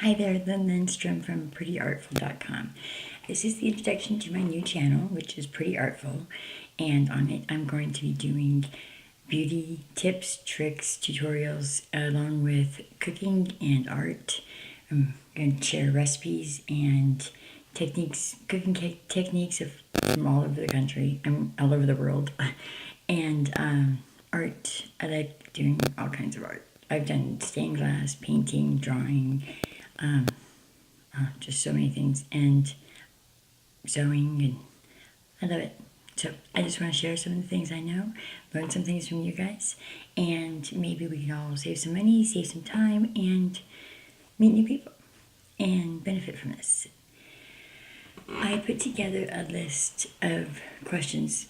Hi there, Lynn Lynstrom from prettyartful.com. This is the introduction to my new channel, which is Pretty Artful, and on it I'm going to be doing beauty tips, tricks, tutorials, along with cooking and art. I'm going to share recipes and techniques, cooking techniques from all over the country, all over the world, and art. I like doing all kinds of art. I've done stained glass, painting, drawing, just so many things, and sewing, and I love it. So I just want to share some of the things I know, learn some things from you guys, and maybe we can all save some money, save some time, and meet new people and benefit from this. I put together a list of questions.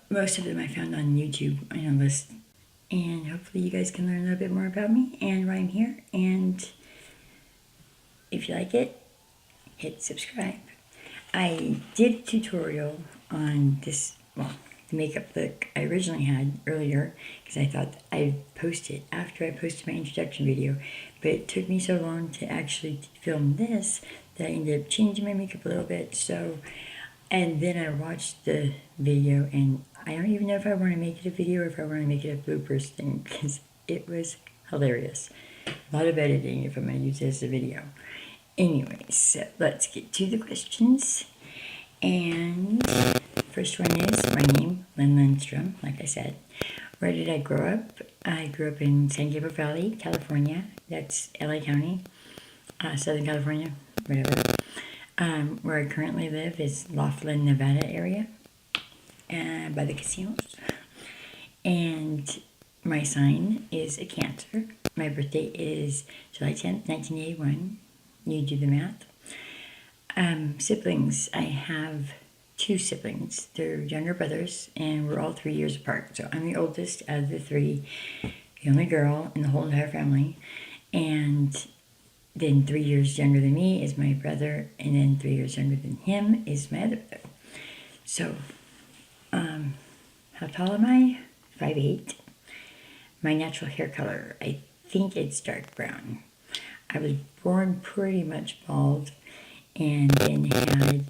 Most of them I found on YouTube on a list, and hopefully you guys can learn a little bit more about me and why I'm here. And if you like it, hit subscribe. I did a tutorial on this, the makeup look I originally had earlier, because I thought I'd post it after I posted my introduction video, but it took me so long to actually film this that I ended up changing my makeup a little bit. So, and then I watched the video, and I don't even know if I want to make it a video or if I want to make it a bloopers thing, because it was hilarious. A lot of editing if I'm going to use it as a video. Anyways, so let's get to the questions. And first one is my name, Lynn Lynstrom, like I said. Where did I grow up? I grew up in San Gabriel Valley, California. That's LA County, Southern California, whatever. Where I currently live is Laughlin, Nevada area, by the casinos. And my sign is a Cancer. My birthday is July 10th, 1981. You do the math. Siblings. I have 2 siblings. They're younger brothers, and we're all 3 years apart. So I'm the oldest out of the 3, the only girl in the whole entire family. And then 3 years younger than me is my brother, and then 3 years younger than him is my other brother. So, how tall am I? 5'8". My natural hair color, I think it's dark brown. I was born pretty much bald, and then had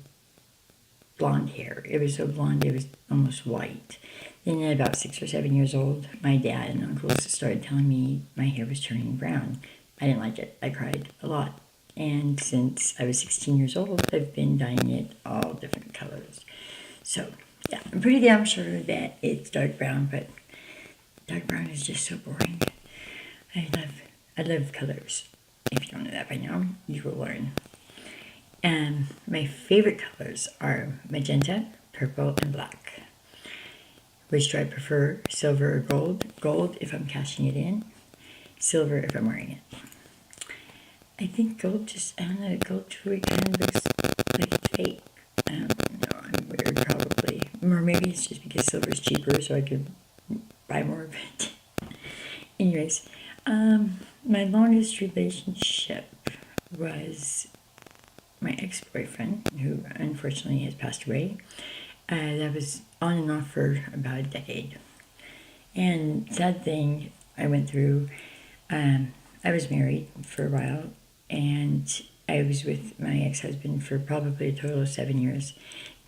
blonde hair. It was so blonde it was almost white. Then at about 6 or 7 years old, my dad and uncles started telling me my hair was turning brown. I didn't like it. I cried a lot. And since I was 16 years old, I've been dyeing it all different colors. So, yeah, I'm pretty damn sure that it's dark brown, but dark brown is just so boring. I love colors. If you don't know that by now, you will learn. And my favorite colors are magenta, purple, and black. Which do I prefer, silver or gold? Gold if I'm cashing it in, silver if I'm wearing it. I think gold gold jewelry kind of looks like it's fake. I don't know, I'm weird probably. Or maybe it's just because silver is cheaper, so I could buy more of it. Anyways, my longest relationship was my ex-boyfriend, who unfortunately has passed away. That was on and off for about a decade. And sad thing I went through, I was married for a while, and I was with my ex-husband for probably a total of 7 years.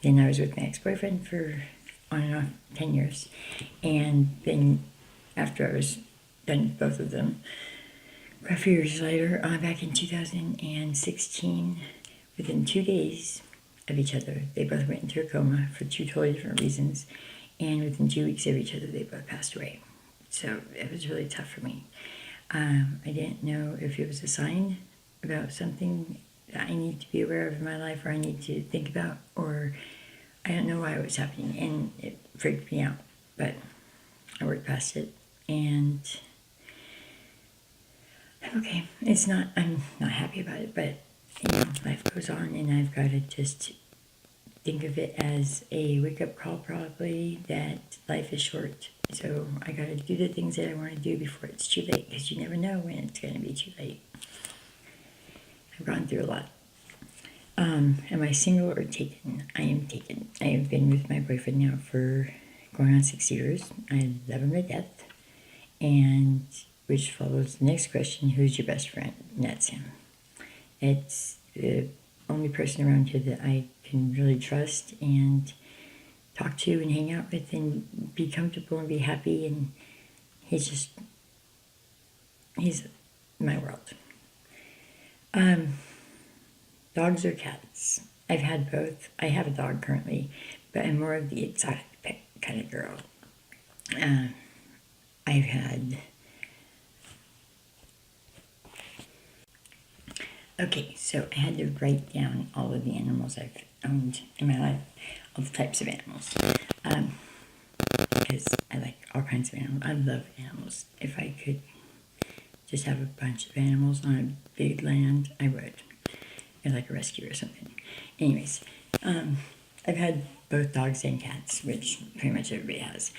Then I was with my ex-boyfriend for on and off 10 years. And then after I was done with both of them, a few years later, back in 2016, within 2 days of each other, they both went into a coma for 2 totally different reasons. And within 2 weeks of each other, they both passed away. So it was really tough for me. I didn't know if it was a sign about something that I need to be aware of in my life, or I need to think about, or I don't know why it was happening, and it freaked me out. But I worked past it, and okay, I'm not happy about it, but life goes on, and I've got to just think of it as a wake-up call, probably, that life is short. So I got to do the things that I want to do before it's too late, because you never know when it's going to be too late. I've gone through a lot. Am I single or taken? I am taken. I have been with my boyfriend now for going on 6 years. I love him to death. And which follows the next question, who's your best friend? And that's him. It's the only person around here that I can really trust and talk to and hang out with and be comfortable and be happy. And he's my world. Dogs or cats? I've had both. I have a dog currently, but I'm more of the exotic pet kind of girl. I've had. Okay, so I had to write down all of the animals I've owned in my life, all the types of animals, because I like all kinds of animals. I love animals. If I could just have a bunch of animals on a big land, I would. Or like a rescue or something. Anyways, I've had both dogs and cats, which pretty much everybody has.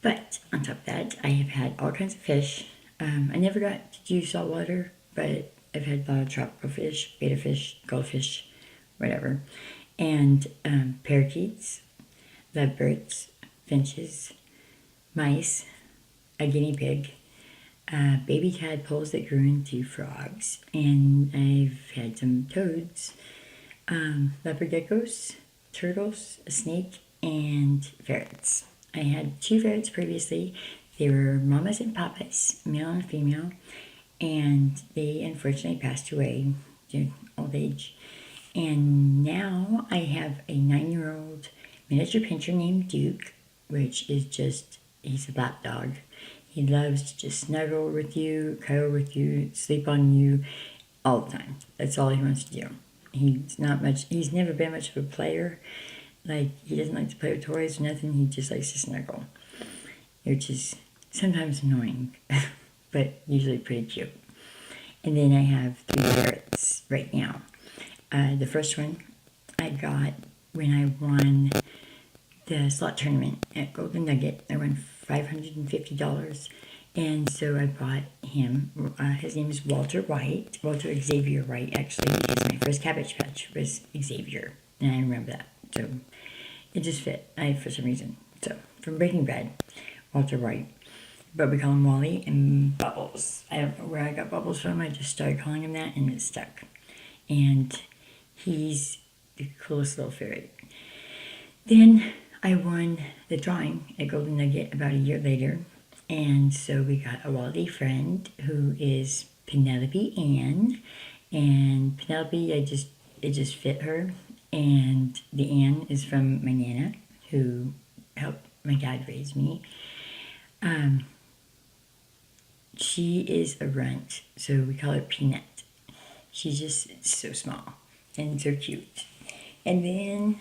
But on top of that, I have had all kinds of fish. I never got to do saltwater, but I've had a lot of tropical fish, betta fish, goldfish, whatever. And parakeets, lovebirds, finches, mice, a guinea pig, baby tadpoles that grew into frogs, and I've had some toads, leopard geckos, turtles, a snake, and ferrets. I had 2 ferrets previously. They were mamas and papas, male and female, and they unfortunately passed away due to old age. And now I have a 9-year-old miniature pinscher named Duke, which is he's a black dog. He loves to just snuggle with you, cuddle with you, sleep on you all the time. That's all he wants to do. He's never been much of a player. Like, he doesn't like to play with toys or nothing. He just likes to snuggle, which is sometimes annoying, but usually pretty cute. And then I have 3 ferrets right now. The first one I got when I won the slot tournament at Golden Nugget. I won $550, and so I bought him. His name is Walter Xavier White, actually, because my first Cabbage Patch was Xavier, and I remember that. So it just fit, for some reason. So, from Breaking Bad, Walter White. But we call him Wally and Bubbles. I don't know where I got Bubbles from. I just started calling him that, and it stuck. And he's the coolest little ferret. Then I won the drawing at Golden Nugget about a year later. And so we got a Wally friend who is Penelope Ann. And Penelope, it just fit her. And the Ann is from my Nana, who helped my dad raise me. She is a runt, so we call her Peanut. She's just so small and so cute. And then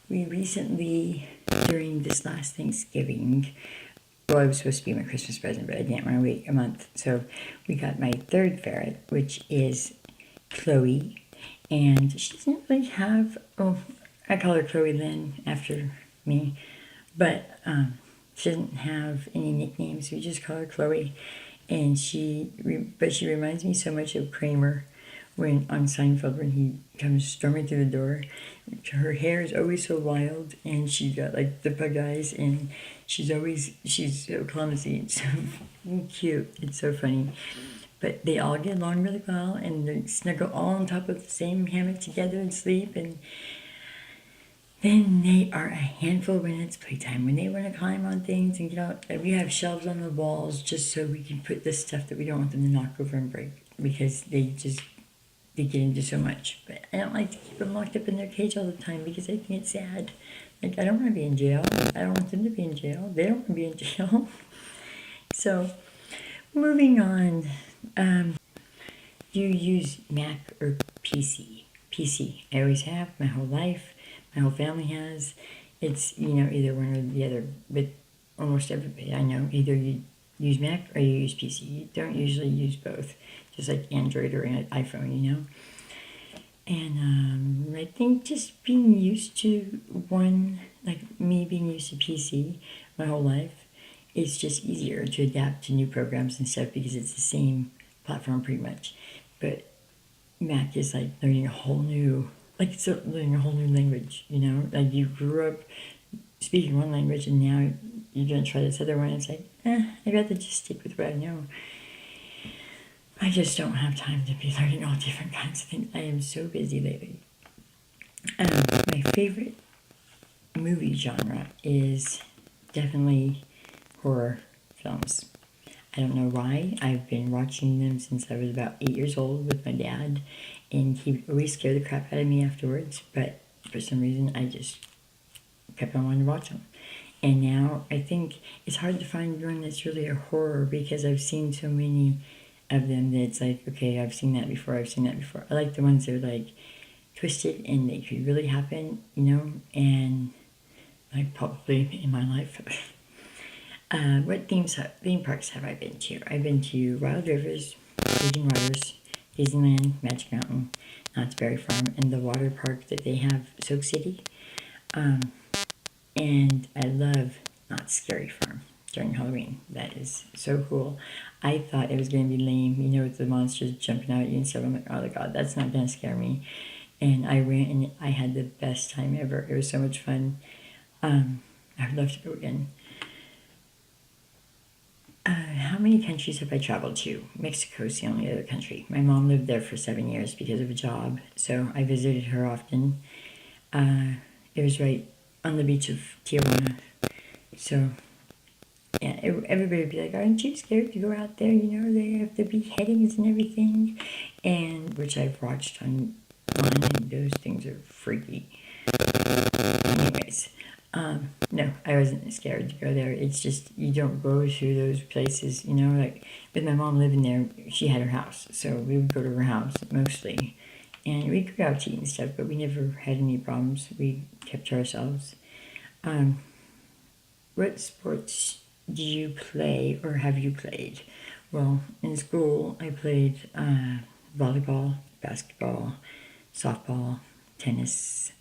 we recently, during this last Thanksgiving, well, it was supposed to be my Christmas present, but I didn't want to wait a month. So we got my 3rd ferret, which is Chloe. And she doesn't really have, I call her Chloe Lynn after me. But she doesn't have any nicknames. We just call her Chloe. And she reminds me so much of Kramer on Seinfeld when he comes storming through the door. Her hair is always so wild, and she's got like the bug eyes, and she's so clumsy and so cute. It's so funny. But they all get along really well, and they snuggle all on top of the same hammock together and sleep, and then they are a handful when it's playtime. When they want to climb on things and get out, we have shelves on the walls just so we can put the stuff that we don't want them to knock over and break, because they get into so much. But I don't like to keep them locked up in their cage all the time because I think it's sad. Like, I don't want to be in jail. I don't want them to be in jail. They don't want to be in jail. So, moving on. Do you use Mac or PC? PC. I always have, my whole life. My whole family has. It's, either one or the other. But almost everybody I know, either you use Mac or you use PC. You don't usually use both. Just like Android or an iPhone, And I think just being used to one, like me being used to PC my whole life, it's just easier to adapt to new programs and stuff because it's the same platform pretty much. But Mac is like learning a whole new language, Like you grew up speaking one language and now you're going to try this other one. It's like, I'd rather just stick with what I know. I just don't have time to be learning all different kinds of things. I am so busy lately. My favorite movie genre is definitely horror films. I don't know why. I've been watching them since I was about 8 years old with my dad, and he always scared the crap out of me afterwards, but for some reason I just kept on wanting to watch them. And now I think it's hard to find one that's really a horror because I've seen so many of them that it's like, okay, I've seen that before, I've seen that before. I like the ones that are like twisted and they could really happen, and like probably in my life. What theme parks have I been to? I've been to Wild Rivers, Raging Waters, Disneyland, Magic Mountain, Knott's Berry Farm, and the water park that they have, Soak City. And I love Knott's Scary Farm during Halloween. That is so cool. I thought it was going to be lame, with the monsters jumping out at you and stuff. I'm like, oh my god, that's not going to scare me. And I ran and I had the best time ever. It was so much fun. I would love to go again. How many countries have I traveled to? Mexico is the only other country. My mom lived there for 7 years because of a job, so I visited her often. It was right on the beach of Tijuana. So, yeah, everybody would be like, aren't you scared to go out there? They have the beheadings and everything. And, which I've watched online, and those things are freaky. Anyways, no, I wasn't scared to go there. It's just, you don't go to those places, like with my mom living there, she had her house. So we would go to her house mostly. And we'd go out to eat and stuff, but we never had any problems. We kept to ourselves. What sports do you play or have you played? Well, in school, I played volleyball, basketball, softball, tennis,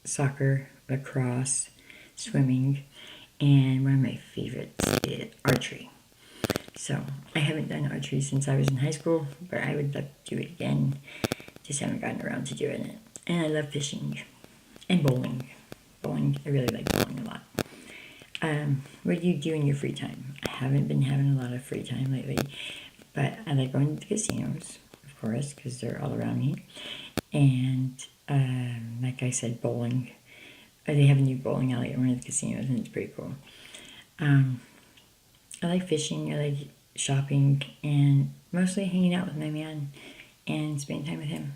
soccer, lacrosse, swimming, and one of my favorites is archery. So I haven't done archery since I was in high school, but I would love to do it again. Just haven't gotten around to doing it. And I love fishing and bowling. Bowling, I really like bowling a lot. What do you do in your free time? I haven't been having a lot of free time lately, but I like going to the casinos, of course, because they're all around me. And like I said, bowling. They have a new bowling alley at one of the casinos, and it's pretty cool. I like fishing. I like shopping, and mostly hanging out with my man and spending time with him.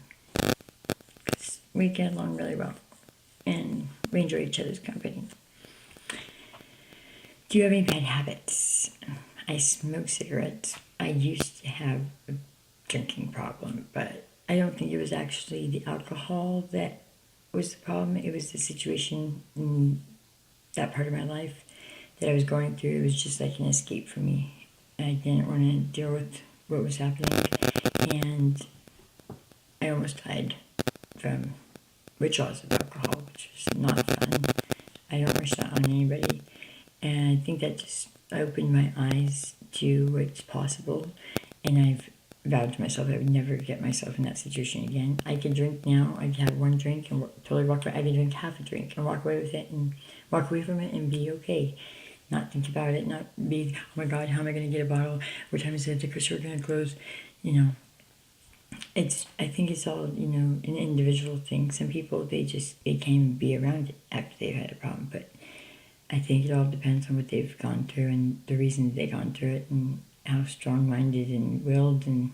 We get along really well, and we enjoy each other's company. Do you have any bad habits? I smoke cigarettes. I used to have a drinking problem, but I don't think it was actually the alcohol that was the problem. It was the situation in that part of my life that I was going through. It was just like an escape for me. I didn't want to deal with what was happening, and I almost died from withdrawals of alcohol, which was not fun. I don't wish that on anybody. And I think that just opened my eyes to what's possible. And I've vowed to myself I would never get myself in that situation again. I can drink now. I can have one drink and totally walk away. I can drink half a drink and walk away with it and walk away from it and be okay. Not think about it. Not be, oh my God, how am I going to get a bottle? What time is it? The liquor store going to close? I think it's all, an individual thing. Some people, they can't even be around it after they've had a problem. But I think it all depends on what they've gone through and the reason they've gone through it and how strong-minded and willed and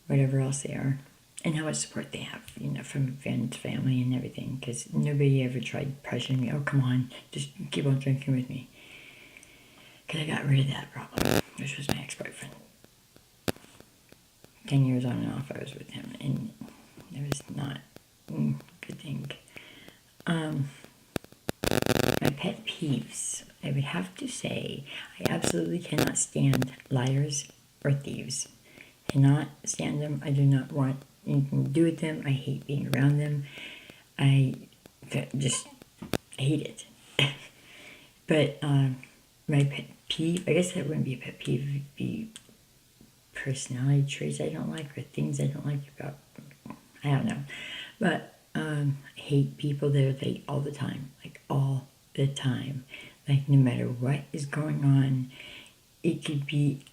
whatever else they are. And how much support they have, from friends, family, and everything. Because nobody ever tried pressuring me, oh, come on, just keep on drinking with me. Because I got rid of that problem, which was my ex-boyfriend. 10 years on and off I was with him, and it was not a good thing. My pet peeves, I would have to say, I absolutely cannot stand liars or thieves. Cannot stand them. I do not want anything to do with them. I hate being around them. I just hate it. But my pet peeve, I guess that wouldn't be a pet peeve, it would be personality traits I don't like or things I don't like about, I don't know. But I hate people that are late all the time, like all the time. Like no matter what is going on, it could be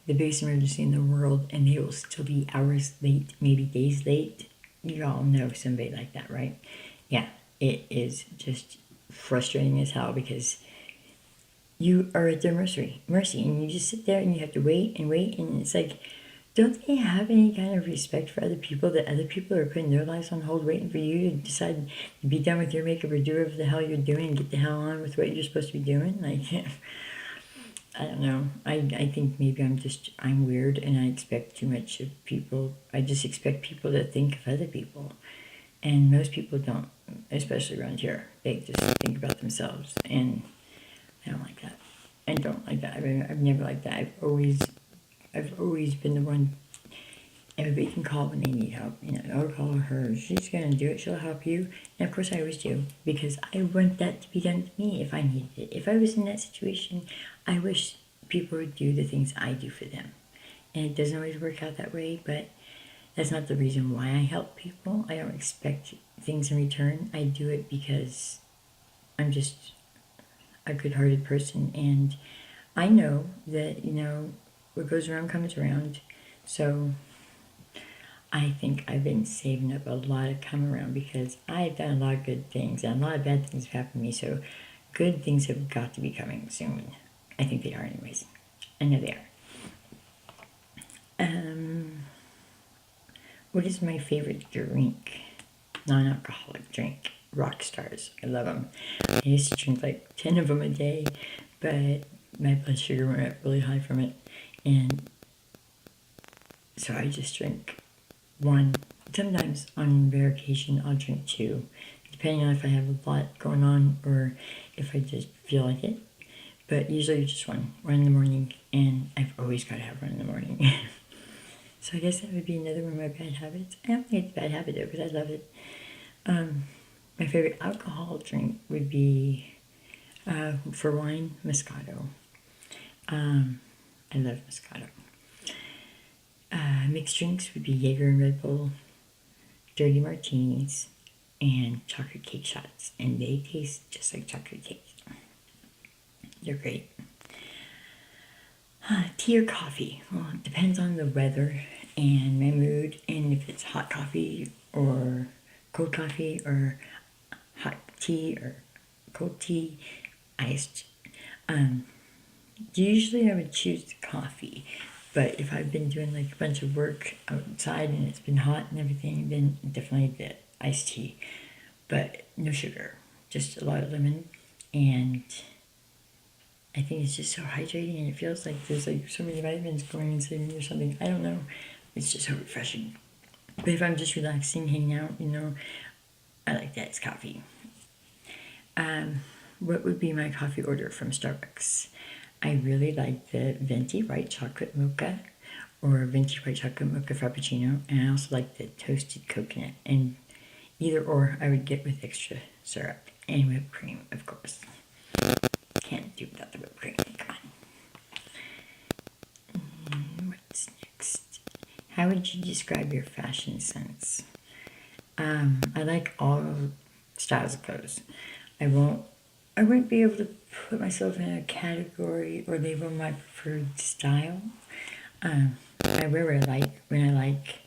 the biggest emergency in the world and they will still be hours late, maybe days late. You all know somebody like that, right? Yeah, it is just frustrating as hell because you are at their mercy, and you just sit there and you have to wait, and it's like, don't they have any kind of respect for other people, that other people are putting their lives on hold waiting for you to decide to be done with your makeup or do whatever the hell you're doing and get the hell on with what you're supposed to be doing? Like, I don't know. I think maybe I'm weird and I expect too much of people. I just expect people to think of other people. And most people don't, especially around here. They just think about themselves. And I don't like that. I don't like that. I've never liked that. I've always been the one everybody can call when they need help. You know, I'll call her. She's gonna do it. She'll help you. And of course, I always do because I want that to be done to me if I needed it. If I was in that situation, I wish people would do the things I do for them. And it doesn't always work out that way, but that's not the reason why I help people. I don't expect things in return. I do it because I'm just a good-hearted person, and I know that, what goes around comes around. So I think I've been saving up a lot of come around because I've done a lot of good things and a lot of bad things have happened to me. So good things have got to be coming soon. I think they are anyways. I know they are. What is my favorite drink? Non-alcoholic drink. Rock Stars. I love them. I used to drink like 10 of them a day, but my blood sugar went up really high from it. And so I just drink one. Sometimes on rare occasion I'll drink two, depending on if I have a lot going on or if I just feel like it. But usually just one in the morning, and I've always got to have one in the morning. So I guess that would be another one of my bad habits. I don't think it's a bad habit though, because I love it. My favorite alcohol drink would be, for wine, Moscato. I love Moscato. Mixed drinks would be Jaeger and Red Bull, dirty martinis, and chocolate cake shots. And they taste just like chocolate cake. They're great. Tea or coffee? Well, it depends on the weather and my mood, and if it's hot coffee or cold coffee or hot tea or cold tea, iced. Usually I would choose the coffee, but if I've been doing like a bunch of work outside and it's been hot and everything, then definitely the iced tea, but no sugar, just a lot of lemon, and I think it's just so hydrating and it feels like there's like so many vitamins going into me or something. I don't know. It's just so refreshing. But if I'm just relaxing, hanging out, I like that. It's coffee. What would be my coffee order from Starbucks? I really like the venti white chocolate mocha or venti white chocolate mocha frappuccino, and I also like the toasted coconut. And either or I would get with extra syrup and whipped cream, of course. Can't do without the whipped cream. Come on. What's next? How would you describe your fashion sense? I like all styles of clothes. I wouldn't be able to put myself in a category or label my preferred style. I wear what I like when I like.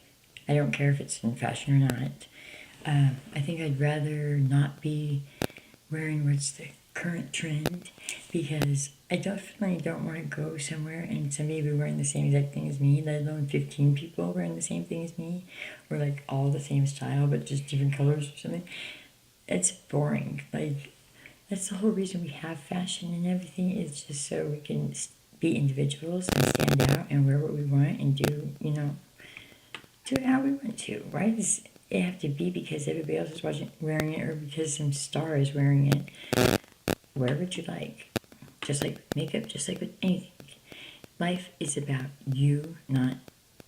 I don't care if it's in fashion or not. I think I'd rather not be wearing what's the current trend, because I definitely don't want to go somewhere and somebody be wearing the same exact thing as me, let alone 15 people wearing the same thing as me, or like all the same style but just different colors or something. It's boring. Like, that's the whole reason we have fashion and everything, is just so we can be individuals and stand out and wear what we want and do it how we want to. Why does it have to be because everybody else is wearing it, or because some star is wearing it? Wear what you like. Just like makeup, just like with anything. Life is about you, not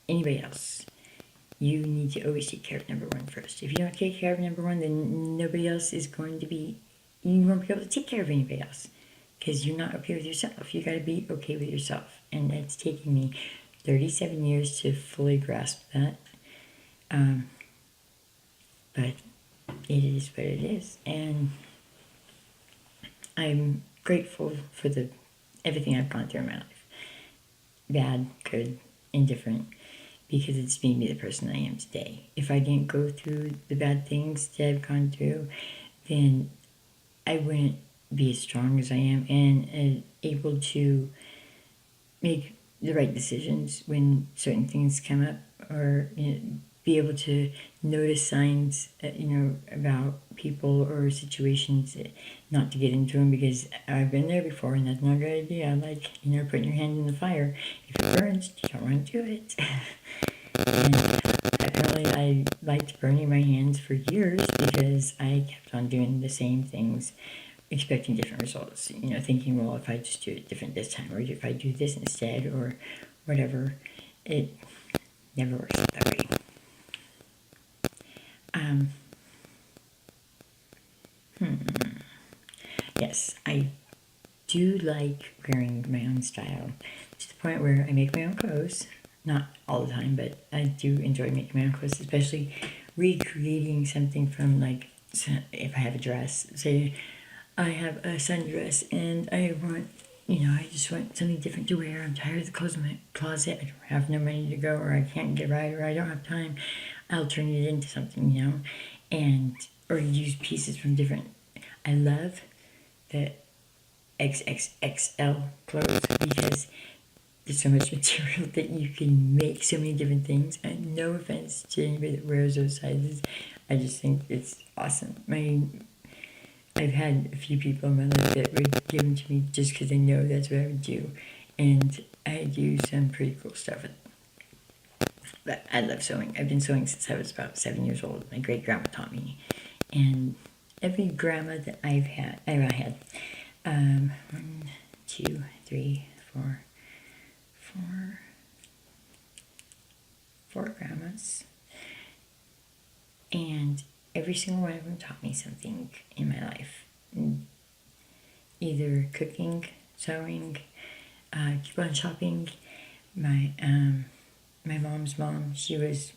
anybody else. You need to always take care of number one first. If you don't take care of number one, then nobody else is going to be, you won't be able to take care of anybody else, because you're not okay with yourself. You got to be okay with yourself. And it's taken me 37 years to fully grasp that. But it is what it is. And I'm grateful for everything I've gone through in my life. bad, good, indifferent, because it's made me the person I am today. If I didn't go through the bad things that I've gone through, then I wouldn't be as strong as I am and able to make the right decisions when certain things come up, or be able to notice signs, about people or situations, not to get into them, because I've been there before and that's not a good idea. Like, putting your hand in the fire. If it burns, you don't want to do it. And apparently I liked burning my hands for years because I kept on doing the same things, expecting different results. Thinking, well, if I just do it different this time, or if I do this instead, or whatever, it never works out that way. Yes, I do like wearing my own style to the point where I make my own clothes. Not all the time, but I do enjoy making my own clothes, especially recreating something from, like, if I have a dress. Say I have a sundress and I want, I just want something different to wear. I'm tired of the clothes in my closet. I don't have no money to go, or I can't get right, or I don't have time. I'll turn it into something, and or use pieces from different. I love the XXXL clothes because there's so much material that you can make so many different things. And no offense to anybody that wears those sizes, I just think it's awesome. I've had a few people in my life that would give them to me just because they know that's what I would do, and I do some pretty cool stuff with. But I love sewing. I've been sewing since I was about 7 years old. My great grandma taught me, and every grandma that I had 1, 2, 3, 4, 4 grandmas, and every single one of them taught me something in my life. Either cooking, sewing, coupon shopping. My mom's mom, she is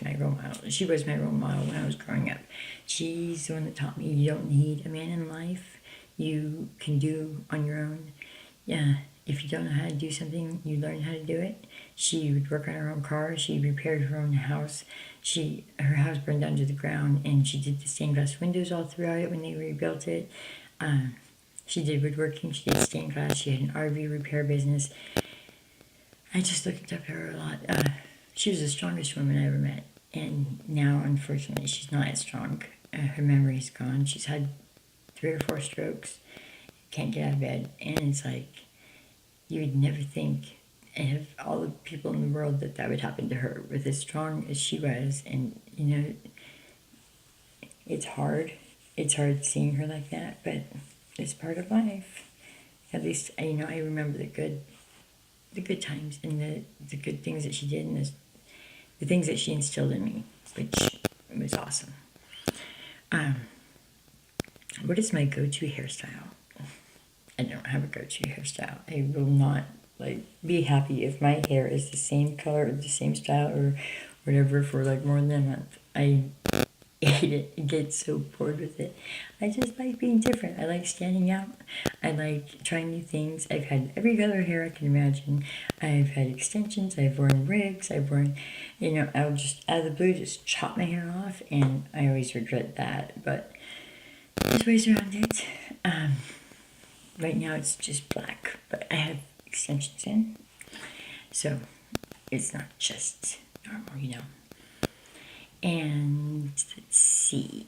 my role model. She was my role model when I was growing up. She's the one that taught me you don't need a man in life. You can do on your own. Yeah, if you don't know how to do something, you learn how to do it. She would work on her own car. She repaired her own house. Her house burned down to the ground, and she did the stained glass windows all throughout it when they rebuilt it. She did woodworking. She did stained glass. She had an RV repair business. I just looked up to her a lot. She was the strongest woman I ever met, and now, unfortunately, she's not as strong. Her memory's gone. She's had 3 or 4 strokes. Can't get out of bed, and it's like, you would never think, of all the people in the world, that would happen to her, with as strong as she was. And it's hard. It's hard seeing her like that, but it's part of life. At least I remember the good times, and the good things that she did, and the things that she instilled in me, which was awesome. What is my go-to hairstyle? I don't have a go-to hairstyle. I will not be happy if my hair is the same color or the same style or whatever for more than a month. I hate it. I get so bored with it. I just like being different. I like standing out. I like trying new things. I've had every color hair I can imagine. I've had extensions. I've worn wigs. I've worn, I'll just out of the blue just chop my hair off, and I always regret that. But there's ways around it. Right now it's just black, but I have extensions in, so it's not just normal, And let's see,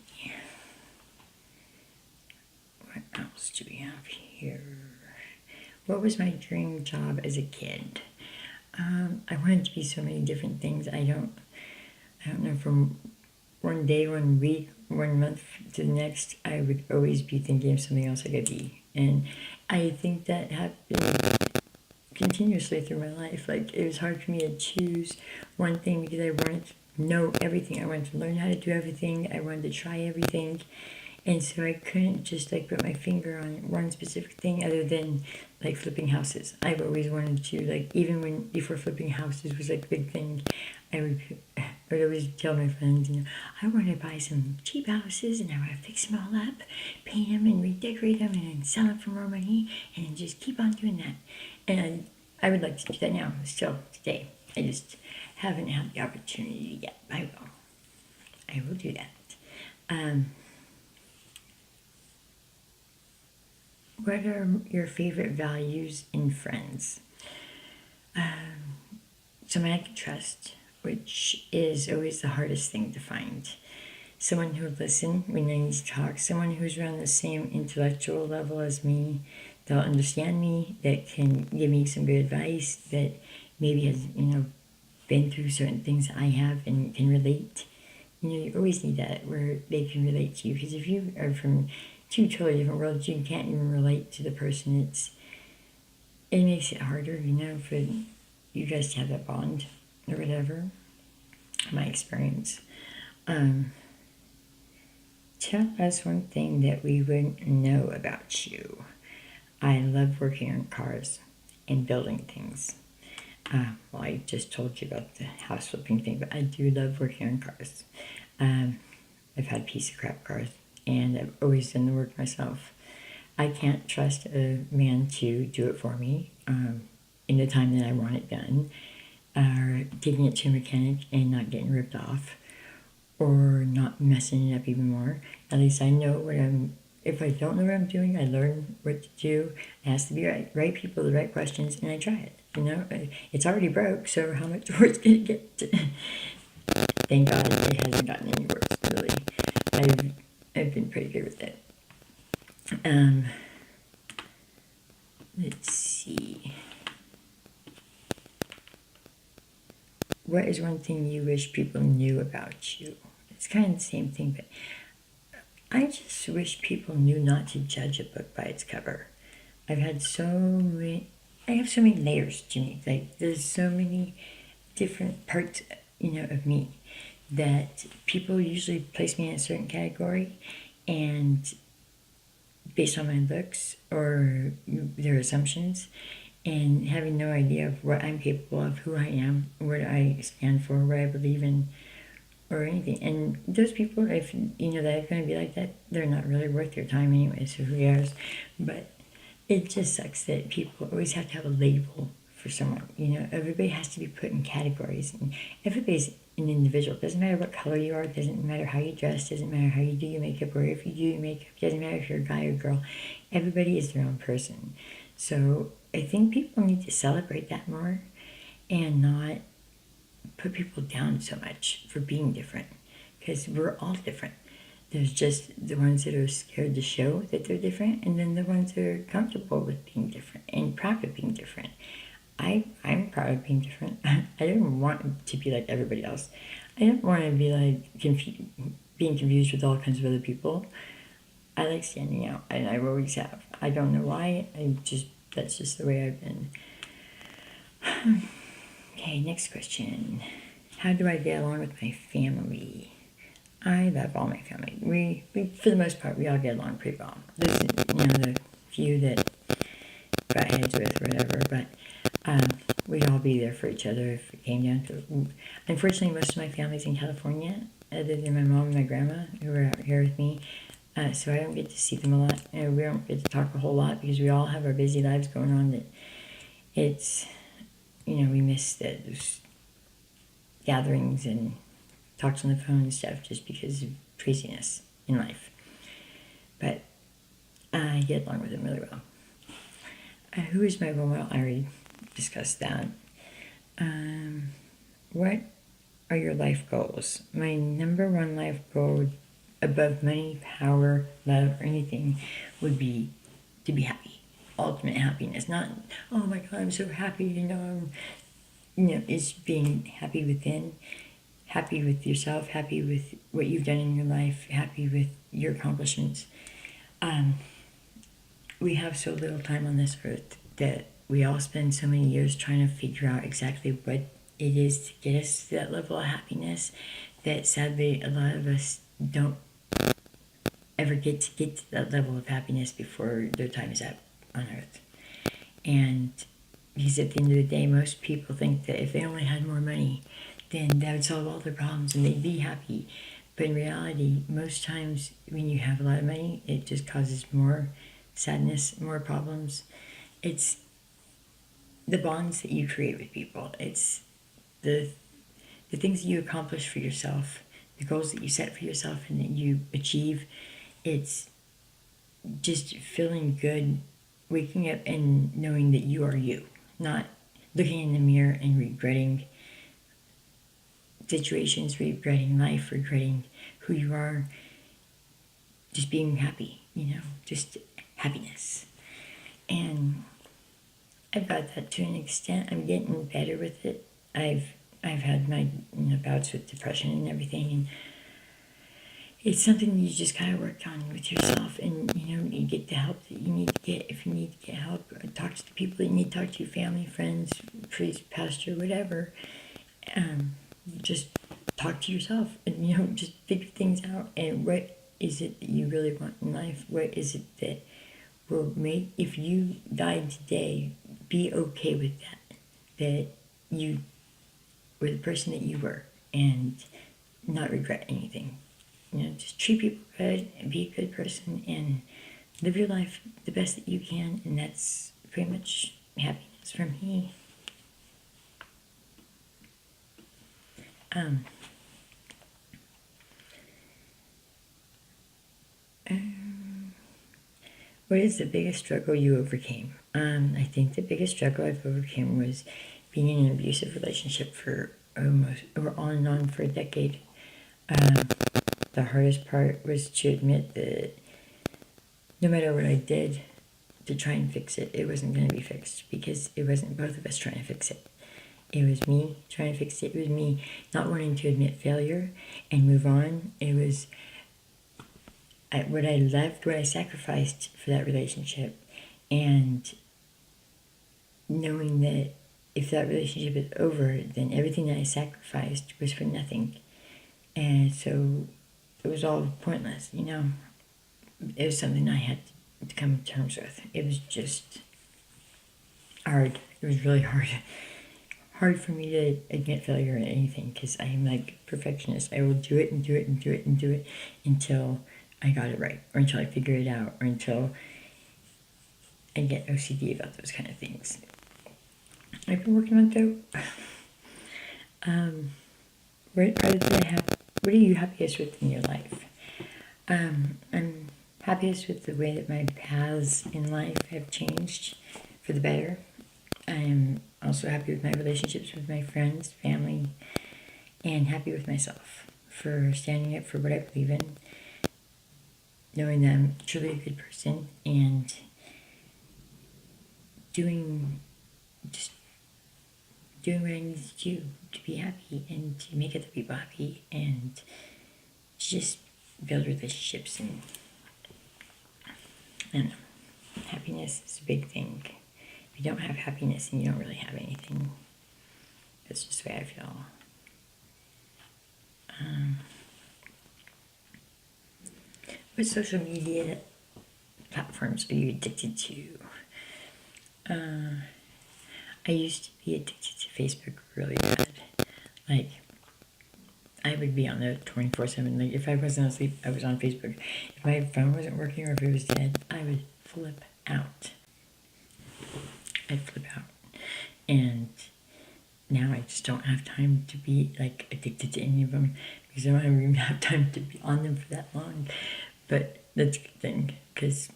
what else do we have here? What was my dream job as a kid? I wanted to be so many different things. I don't know, from one day, 1 week, 1 month to the next, I would always be thinking of something else I could be. And I think that happened continuously through my life. It was hard for me to choose one thing because I wanted to know everything. I wanted to learn how to do everything. I wanted to try everything. And so I couldn't just put my finger on one specific thing other than flipping houses. I've always wanted to, even before flipping houses was a big thing, I would always tell my friends, I want to buy some cheap houses and I want to fix them all up, paint them and redecorate them and then sell them for more money and just keep on doing that. And I would like to do that now, still today. I just haven't had the opportunity yet. I will. I will do that. What are your favorite values in friends? Someone I can trust, which is always the hardest thing to find. Someone who will listen when I need to talk, someone who's around the same intellectual level as me, that'll understand me, that can give me some good advice, that maybe has, been through certain things I have and can relate. You always need that where they can relate to you, because if you are from two totally different worlds, you can't even relate to the person. It makes it harder, for you guys to have that bond or whatever. My experience. Tell us one thing that we wouldn't know about you. I love working on cars and building things. Well, I just told you about the house flipping thing, but I do love working on cars. I've had piece of crap cars, and I've always done the work myself. I can't trust a man to do it for me in the time that I want it done, or taking it to a mechanic and not getting ripped off, or not messing it up even more. At least I know if I don't know what I'm doing, I learn what to do. It has to be right people, the right questions, and I try it. It's already broke, so how much worse can it get? Thank God it hasn't gotten any worse, really. I've been pretty good with it. Let's see. What is one thing you wish people knew about you? It's kind of the same thing, but I just wish people knew not to judge a book by its cover. I have so many layers to me. Like, there's so many different parts, of me, that people usually place me in a certain category, and based on my looks or their assumptions, and having no idea of what I'm capable of, who I am, what I stand for, what I believe in, or anything. And those people, if that are going to be like that, they're not really worth your time anyway, so who cares? But it just sucks that people always have to have a label for someone. Everybody has to be put in categories, and everybody's an individual. It doesn't matter what color you are, it doesn't matter how you dress, it doesn't matter how you do your makeup, or if you do your makeup, it doesn't matter if you're a guy or girl. Everybody is their own person. So I think people need to celebrate that more and not put people down so much for being different, because we're all different. There's just the ones that are scared to show that they're different, and then the ones that are comfortable with being different and proud of being different. I'm proud of being different. I don't want to be like everybody else. I don't want to be like being confused with all kinds of other people. I like standing out, and I always have. I don't know why. That's just the way I've been. Okay, next question. How do I get along with my family? I love all my family. We for the most part, we all get along pretty well. There's the few that butt heads with or whatever, but we'd all be there for each other if it came down to it. Unfortunately, most of my family's in California, other than my mom and my grandma, who are out here with me. So I don't get to see them a lot. We don't get to talk a whole lot because we all have our busy lives going on. That it's, we miss those gatherings and talks on the phone and stuff just because of craziness in life. But I get along with them really well. Who is my role model? I already discussed that. What are your life goals? My number one life goal, above money, power, love, or anything, would be to be happy. Ultimate happiness. Not, oh my God, I'm so happy, it's being happy within, happy with yourself, happy with what you've done in your life, happy with your accomplishments. We have so little time on this earth that we all spend so many years trying to figure out exactly what it is to get us to that level of happiness, that sadly a lot of us don't ever get to that level of happiness before their time is up on earth. And because at the end of the day, most people think that if they only had more money, then that would solve all their problems and they'd be happy. But in reality, most times when you have a lot of money, it just causes more sadness, more problems. It's the bonds that you create with people. It's the things that you accomplish for yourself, the goals that you set for yourself and that you achieve. It's just feeling good, waking up and knowing that you are you, not looking in the mirror and regretting situations, regretting life, regretting who you are, just being happy, just happiness. And I've got that to an extent. I'm getting better with it. I've had my bouts with depression and everything, and it's something you just gotta work on with yourself, and you get the help that you need to get. If you need to get help, talk to the people that you need to talk to, family, friends, priest, pastor, whatever. Just talk to yourself, and just figure things out. And what is it that you really want in life? What is it that will make, if you died today, be okay with that you were the person that you were, and not regret anything. Just treat people good and be a good person and live your life the best that you can, and that's pretty much happiness for me. What is the biggest struggle you overcame? I think the biggest struggle I've overcome was being in an abusive relationship for almost, or on and on for a decade. The hardest part was to admit that no matter what I did to try and fix it, it wasn't going to be fixed, because it wasn't both of us trying to fix it. It was me trying to fix it. It was me not wanting to admit failure and move on. It was what I left, what I sacrificed for that relationship, and knowing that if that relationship is over, then everything that I sacrificed was for nothing. And so it was all pointless, It was something I had to come to terms with. It was just hard. It was really hard. Hard for me to admit failure in anything, because I am like a perfectionist. I will do it and do it and do it and do it until I got it right, or until I figure it out, or until I get OCD about those kind of things. I've been working on it though. What are you happiest with in your life? I'm happiest with the way that my paths in life have changed for the better. I'm also happy with my relationships with my friends, family, and happy with myself for standing up for what I believe in, knowing that I'm truly a good person, and doing what I need to do to be happy and to make other people happy, and to just build relationships. And I don't know, happiness is a big thing. If you don't have happiness, then you don't really have anything. That's just the way I feel. What social media platforms are you addicted to? I used to be addicted to Facebook really bad. Like, I would be on there 24/7. Like, if I wasn't asleep, I was on Facebook. If my phone wasn't working or if it was dead, I would flip out. I'd flip out. And now I just don't have time to be, like, addicted to any of them, because I don't even have time to be on them for that long. But that's a good thing, because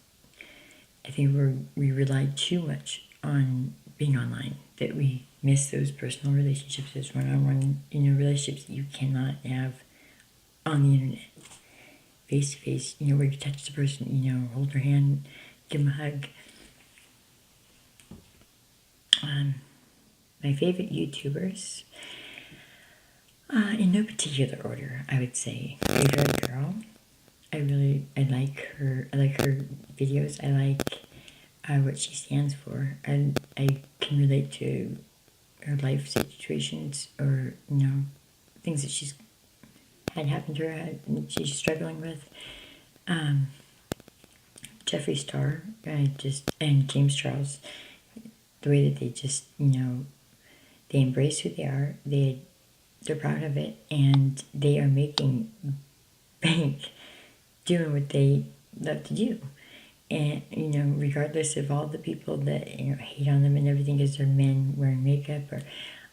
I think we rely too much on being online, that we miss those personal relationships, those one-on-one, relationships that you cannot have on the internet, face to face, where you touch the person, hold their hand, give them a hug. My favorite YouTubers, in no particular order, I would say Favorite Girl. I like her. I like her videos. I like what she stands for. I can relate to her life situations, or things that she's had happen to her and she's struggling with. Jeffree Star, and James Charles, the way that they just they embrace who they are. They're proud of it, and they are making bank doing what they love to do. And, regardless of all the people that, hate on them and everything because they're men wearing makeup, or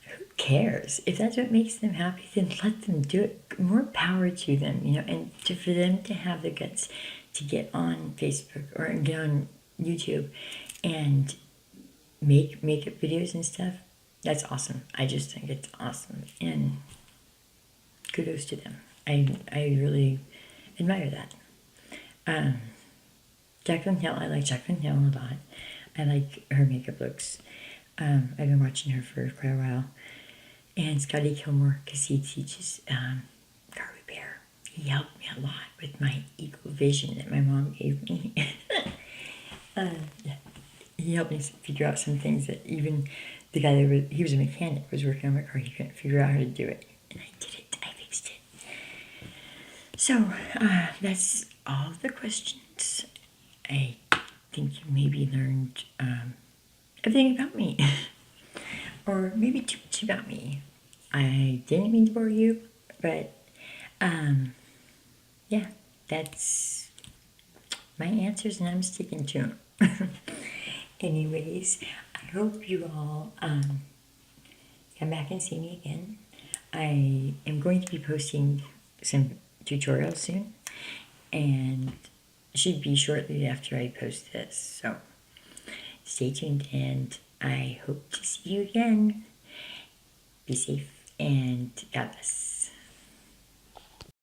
who cares? If that's what makes them happy, then let them do it. More power to them, and for them to have the guts to get on Facebook or get on YouTube and make makeup videos and stuff. That's awesome. I just think it's awesome. And kudos to them. I really admire that. Jaclyn Hill, I like Jaclyn Hill a lot. I like her makeup looks. I've been watching her for quite a while. And Scotty Kilmore, because he teaches car repair. He helped me a lot with my eagle vision that my mom gave me. He helped me figure out some things that even the guy he was a mechanic, was working on my car. He couldn't figure out how to do it. And I did it. I fixed it. So, that's all the questions. I think you maybe learned everything about me. Or maybe too much about me. I didn't mean to bore you, but yeah, that's my answers, and I'm sticking to them. Anyways, I hope you all come back and see me again. I am going to be posting some tutorials soon, and should be shortly after I post this. So stay tuned, and I hope to see you again. Be safe, and God bless.